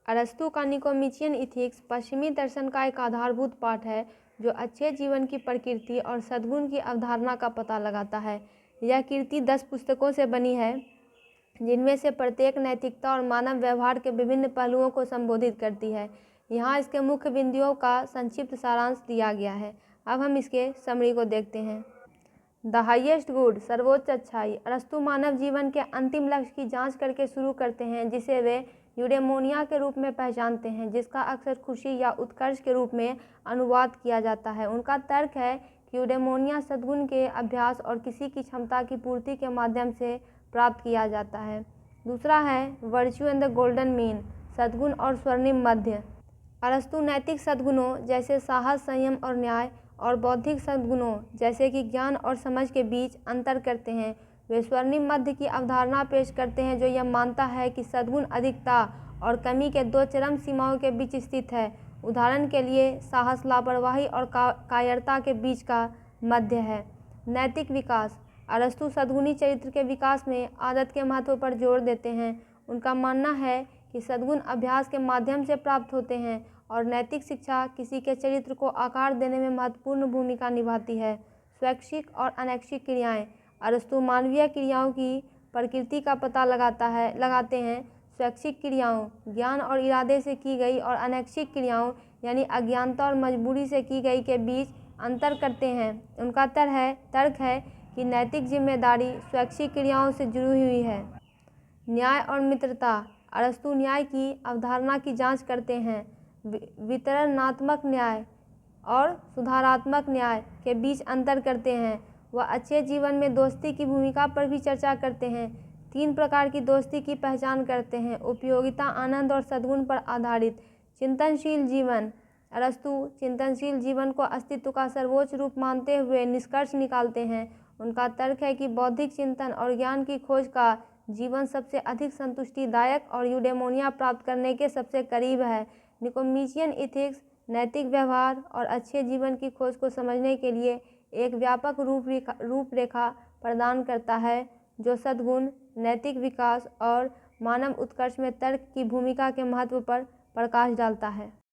अरस्तू का निकोमेचियन इथिक्स पश्चिमी दर्शन का एक आधारभूत पाठ है जो अच्छे जीवन की प्रकृति और सद्गुण की अवधारणा का पता लगाता है। यह कृति 10 पुस्तकों से बनी है, जिनमें से प्रत्येक नैतिकता और मानव व्यवहार के विभिन्न पहलुओं को संबोधित करती है। यहाँ इसके मुख्य बिंदुओं का संक्षिप्त सारांश दिया गया है। अब हम इसके समरी को देखते हैं। द हाईएस्ट गुड, सर्वोच्च अच्छाई। अरस्तू मानव जीवन के अंतिम लक्ष्य की जांच करके शुरू करते हैं, जिसे वे यूडेमोनिया के रूप में पहचानते हैं, जिसका अक्सर खुशी या उत्कर्ष के रूप में अनुवाद किया जाता है। उनका तर्क है कि यूडेमोनिया सद्गुण के अभ्यास और किसी की क्षमता की पूर्ति के माध्यम से प्राप्त किया जाता है। दूसरा है virtue and the golden mean, सद्गुण और स्वर्णिम मध्य। अरस्तू नैतिक सद्गुणों जैसे साहस, संयम और न्याय और बौद्धिक सद्गुणों जैसे कि ज्ञान और समझ के बीच अंतर करते हैं। वे स्वर्णिम मध्य की अवधारणा पेश करते हैं, जो यह मानता है कि सद्गुण अधिकता और कमी के दो चरम सीमाओं के बीच स्थित है। उदाहरण के लिए साहस लापरवाही और कायरता के बीच का मध्य है। नैतिक विकास। अरस्तू सद्गुणी चरित्र के विकास में आदत के महत्व पर जोर देते हैं। उनका मानना है कि सद्गुण अभ्यास के माध्यम से प्राप्त होते हैं और नैतिक शिक्षा किसी के चरित्र को आकार देने में महत्वपूर्ण भूमिका निभाती है। स्वैच्छिक और अनैच्छिक क्रियाएं। अरस्तू मानवीय क्रियाओं की प्रकृति का पता लगाते हैं। स्वैच्छिक क्रियाओं ज्ञान और इरादे से की गई और अनैच्छिक क्रियाओं यानी अज्ञानता और मजबूरी से की गई के बीच अंतर करते हैं। उनका तर्क है कि नैतिक जिम्मेदारी स्वैच्छिक क्रियाओं से जुड़ी हुई है। न्याय और मित्रता। अरस्तू न्याय की अवधारणा की जांच करते हैं। वितरणात्मक न्याय और सुधारात्मक न्याय के बीच अंतर करते हैं। वह अच्छे जीवन में दोस्ती की भूमिका पर भी चर्चा करते हैं। 3 प्रकार की दोस्ती की पहचान करते हैं: उपयोगिता, आनंद और सद्गुण पर आधारित। चिंतनशील जीवन। अरस्तू चिंतनशील जीवन को अस्तित्व का सर्वोच्च रूप मानते हुए निष्कर्ष निकालते हैं। उनका तर्क है कि बौद्धिक चिंतन और ज्ञान की खोज का जीवन सबसे अधिक संतुष्टिदायक और यूडेमोनिया प्राप्त करने के सबसे करीब है। निकोमेचियन इथिक्स नैतिक व्यवहार और अच्छे जीवन की खोज को समझने के लिए एक व्यापक रूपरेखा प्रदान करता है, जो सद्गुण, नैतिक विकास और मानव उत्कर्ष में तर्क की भूमिका के महत्व पर प्रकाश डालता है।